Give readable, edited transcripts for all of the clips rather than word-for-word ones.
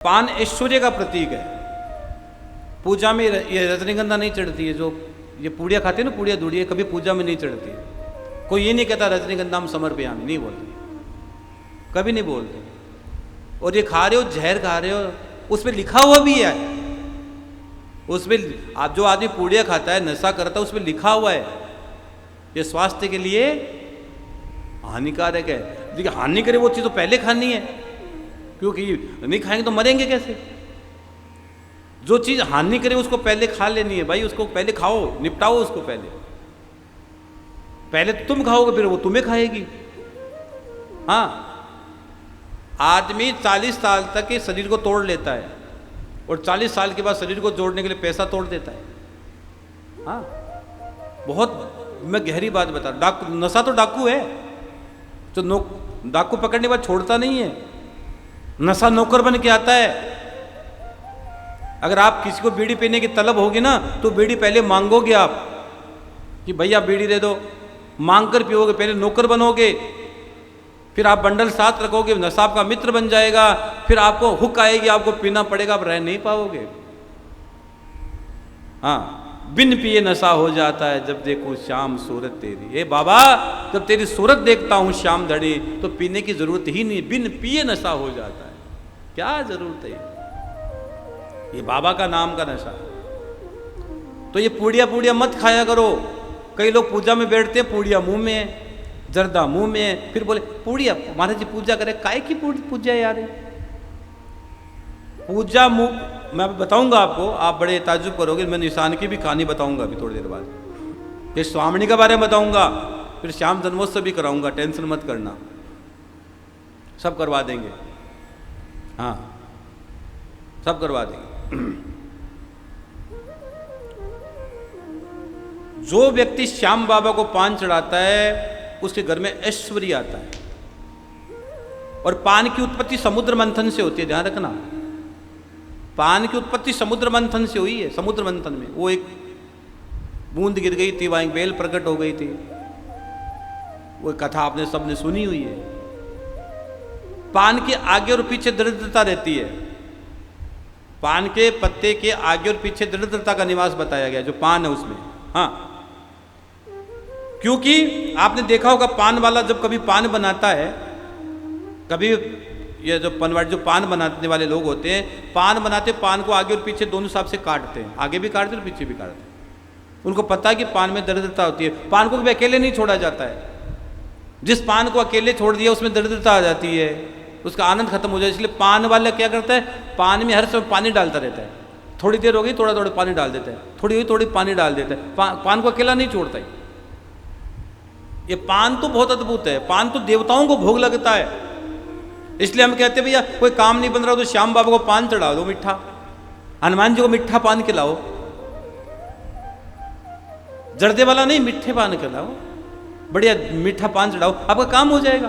पान ऐश्वर्य का प्रतीक है। पूजा में ये रजनीगंधा नहीं चढ़ती है। जो ये पूड़िया खाते हैं ना, पूड़िया दूड़िया, कभी पूजा में नहीं चढ़ती है। कोई ये नहीं कहता रजनीगंधा हम समर्पयामि, नहीं बोलते, कभी नहीं बोलते। और ये खा रहे हो, जहर खा रहे हो, उसमें लिखा हुआ भी है, उसमें आप जो आदमी पूड़िया खाता है, नशा करता है, उसमें लिखा हुआ है ये स्वास्थ्य के लिए हानिकारक है। देखिए हानि करे वो चीज़ तो पहले खानी है, क्योंकि नहीं खाएंगे तो मरेंगे कैसे। जो चीज़ हानि करे उसको पहले खा लेनी है भाई, उसको पहले खाओ, निपटाओ उसको पहले तो तुम खाओगे, फिर वो तुम्हें खाएगी। हाँ, आदमी 40 साल तक इस शरीर को तोड़ लेता है और 40 साल के बाद शरीर को जोड़ने के लिए पैसा तोड़ देता है। हाँ, बहुत मैं गहरी बात बता रहा हूँ। नशा तो डाकू है, जो डाकू पकड़ने के बाद छोड़ता नहीं है। नशा नौकर बन के आता है। अगर आप किसी को बीड़ी पीने की तलब होगी ना, तो बीड़ी पहले मांगोगे आप कि भैया बीड़ी दे दो, मांग कर पियोगे, पहले नौकर बनोगे, फिर आप बंडल साथ रखोगे, नशा आपका मित्र बन जाएगा, फिर आपको हुक आएगी, आपको पीना पड़ेगा, आप रह नहीं पाओगे। हाँ, बिन पिए नशा हो जाता है जब देखो श्याम सूरत तेरी। ए बाबा, जब तेरी सूरत देखता हूँ श्याम धड़ी, तो पीने की जरूरत ही नहीं, बिन पिए नशा हो जाता है। क्या जरूरत है, ये बाबा का नाम का नशा। तो ये पूड़िया पूड़िया मत खाया करो। कई लोग पूजा में बैठते हैं, पूड़िया मुंह में है, जर्दा मुंह में है, फिर बोले पूड़िया, महाराज जी पूजा करे, काय की पूजा यार। पूजा मुंह, मैं बताऊंगा आपको, आप बड़े ताज्जुब करोगे। मैं निशान की भी कहानी बताऊंगा अभी थोड़ी देर बाद, फिर स्वामिनी के बारे में बताऊंगा, फिर श्याम जन्मोत्सव भी कराऊंगा, टेंशन मत करना, सब करवा देंगे। हाँ, सब करवा देंगे। जो व्यक्ति श्याम बाबा को पान चढ़ाता है, उसके घर में ऐश्वर्य आता है। और पान की उत्पत्ति समुद्र मंथन से होती है, ध्यान रखना। पान की उत्पत्ति समुद्र मंथन से हुई है। समुद्र मंथन में वो एक बूंद गिर गई थी, वहां एक बेल प्रकट हो गई थी। वो कथा आपने सबने सुनी हुई है। पान के आगे और पीछे दरिद्रता रहती है। पान के पत्ते के आगे और पीछे दरिद्रता का निवास बताया गया, जो पान है उसमें। हाँ, क्योंकि आपने देखा होगा पान वाला जब कभी पान बनाता है, कभी ये जो पनवाड़ी जो पान बनाने वाले लोग होते हैं, पान बनाते पान को आगे और पीछे दोनों हिसाब से काटते हैं, आगे भी काटते और पीछे भी काटते हैं। उनको पता है कि पान में दरिद्रता होती है। पान को भी अकेले नहीं छोड़ा जाता है। जिस पान को अकेले छोड़ दिया उसमें दरिद्रता आ जाती है, उसका आनंद खत्म हो जाए। इसलिए पान वाला क्या करता है, पान में हर समय पानी डालता रहता है। थोड़ी देर हो गई, थोड़ा थोड़ा पानी डाल देता है, थोड़ी हुई थोड़ी पानी डाल देता है। पान को अकेला नहीं छोड़ता है। ये पान तो बहुत अद्भुत है। पान तो देवताओं को भोग लगता है। इसलिए हम कहते हैं भैया कोई काम नहीं बन रहा तो श्याम बाबा को पान चढ़ा दो, मीठा। हनुमान जी को मीठा पान खिलाओ, जर्दे वाला नहीं, मीठे पान खिलाओ, बढ़िया मीठा पान चढ़ाओ, आपका काम हो जाएगा।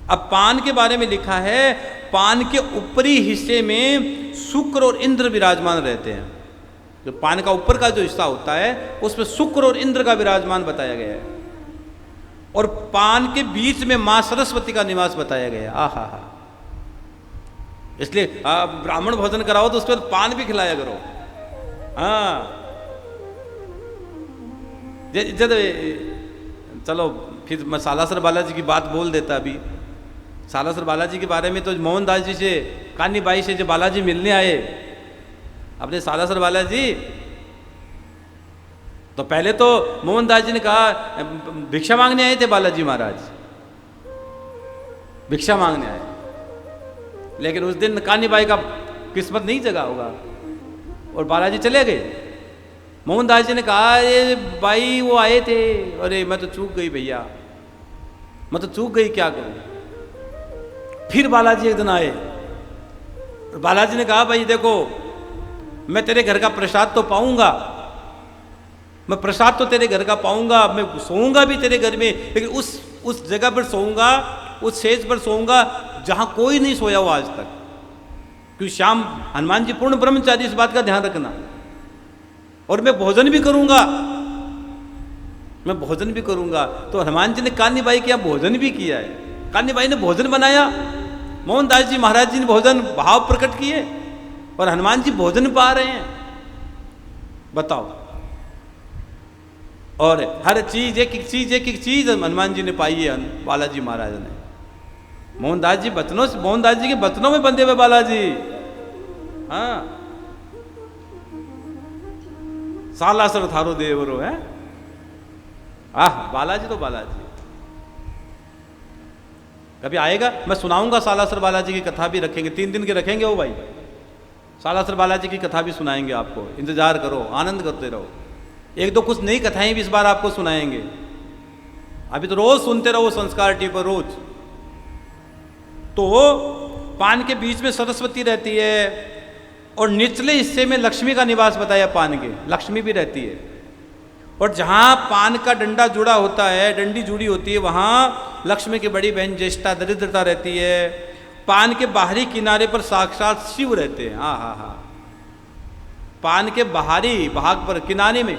अब पान के बारे में लिखा है, पान के ऊपरी हिस्से में शुक्र और इंद्र विराजमान रहते हैं। जो पान का ऊपर का जो हिस्सा होता है, उसमें शुक्र और इंद्र का विराजमान बताया गया है। और पान के बीच में मां सरस्वती का निवास बताया गया है। आहा हा, इसलिए ब्राह्मण भोजन कराओ तो उसके बाद पान भी खिलाया करो। हाँ, चलो फिर मैं सालासर बालाजी की बात बोल देता। अभी सालासर बालाजी के बारे में तो मोहनदास जी से, कानी बाई से जब बालाजी मिलने आए अपने सालासर बालाजी, तो पहले तो मोहनदास जी ने कहा भिक्षा मांगने आए थे बालाजी महाराज, भिक्षा मांगने आए। लेकिन उस दिन कानी बाई का किस्मत नहीं जगा होगा और बालाजी चले गए। मोहनदास जी ने कहा अरे भाई वो आए थे, अरे मैं तो चूक गई भैया, मैं तो चूक गई, क्या करूं। फिर बालाजी एक दिन आए, बालाजी ने कहा भाई देखो, मैं तेरे घर का प्रसाद तो पाऊंगा, मैं प्रसाद तो तेरे घर का पाऊंगा, मैं सोऊंगा भी तेरे घर में, लेकिन उस जगह पर सोऊंगा, उस सेज पर सोऊंगा जहां कोई नहीं सोया हुआ आज तक। क्योंकि श्याम हनुमान जी पूर्ण ब्रह्मचारी, इस बात का ध्यान रखना। और मैं भोजन भी करूंगा, मैं भोजन भी करूंगा। तो हनुमान जी ने कान्नी बाई के यहाँ भोजन भी किया है। कान्नी बाई ने भोजन बनाया मोहनदास जी महाराज जी ने भोजन भाव प्रकट किए और हनुमान जी भोजन पा रहे हैं, बताओ। और हर चीज एक एक चीज हनुमान जी ने पाई है, बालाजी महाराज ने। मोहनदास जी के बचनों में बंधे हुए बालाजी। हाँ, सालासर थारो देवरो है। बालाजी तो बालाजी। कभी आएगा, मैं सुनाऊंगा सालासर बालाजी की कथा भी रखेंगे, 3 दिन के रखेंगे वो भाई। सालासर बालाजी की कथा भी सुनाएंगे आपको, इंतजार करो, आनंद करते रहो। 1-2 कुछ नई कथाएं भी इस बार आपको सुनाएंगे। अभी तो रोज सुनते रहो संस्कार टीवी पर रोज। तो पान के बीच में सरस्वती रहती है और निचले हिस्से में लक्ष्मी का निवास बताया, पान के लक्ष्मी भी रहती है। और जहाँ पान का डंडा जुड़ा होता है, डंडी जुड़ी होती है, वहाँ लक्ष्मी की बड़ी बहन ज्येष्ठा दरिद्रता रहती है। पान के बाहरी किनारे पर साक्षात शिव रहते हैं। हाँ, पान के बाहरी भाग पर किनारे में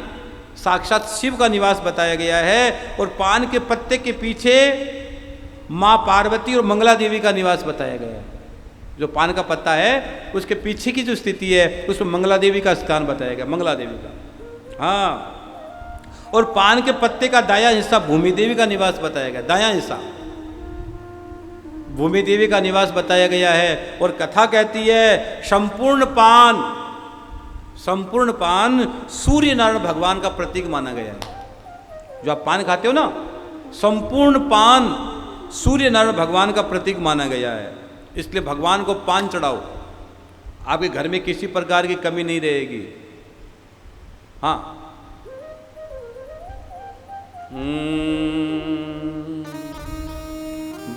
साक्षात शिव का निवास बताया गया है। और पान के पत्ते के पीछे माँ पार्वती और मंगला देवी का निवास बताया गया है। जो पान का पत्ता है उसके पीछे की जो स्थिति है उसमें मंगला देवी का स्थान बताया गया, मंगला देवी का। हाँ, और पान के पत्ते का दाया हिस्सा भूमि देवी का निवास बताया गया, दाया हिस्सा भूमि देवी का निवास बताया गया है। और कथा कहती है संपूर्ण पान सूर्य नारायण भगवान का प्रतीक माना गया है। जो आप पान खाते हो ना, संपूर्ण पान सूर्य नारायण भगवान का प्रतीक माना गया है। इसलिए भगवान को पान चढ़ाओ, आपके घर में किसी प्रकार की कमी नहीं रहेगी। हाँ,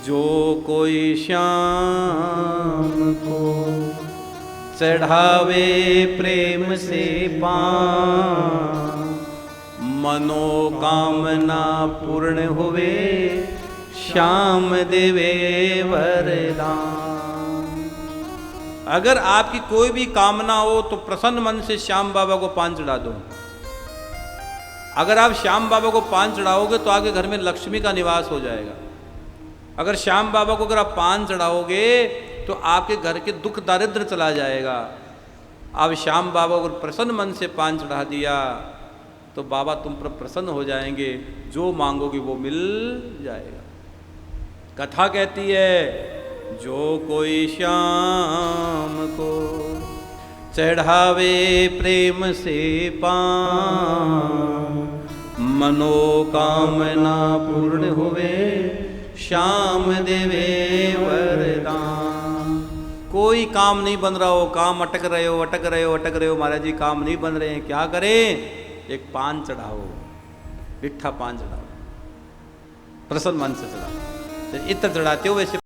जो कोई श्याम को चढ़ावे प्रेम से पान, मनोकामना पूर्ण हुए श्याम देवे वरदान। अगर आपकी कोई भी कामना हो तो प्रसन्न मन से श्याम बाबा को पान चढ़ा दो। अगर आप श्याम बाबा को पान चढ़ाओगे तो आपके घर में लक्ष्मी का निवास हो जाएगा। अगर श्याम बाबा को अगर आप पान चढ़ाओगे तो आपके घर के दुख दारिद्र चला जाएगा। आप श्याम बाबा को प्रसन्न मन से पान चढ़ा दिया तो बाबा तुम पर प्रसन्न हो जाएंगे, जो मांगोगे वो मिल जाएगा। कथा कहती है जो कोई श्याम को चढ़ावे प्रेम से पान, मनोकामना पूर्ण हुए श्याम देवे वरदान। कोई काम नहीं बन रहा हो, काम अटक रहे हो महाराज जी, काम नहीं बन रहे हैं, क्या करें? एक पान चढ़ाओ, मिठा पान चढ़ाओ, प्रसन्न मन से चढ़ाओ। इत्र चढ़ाते हो वैसे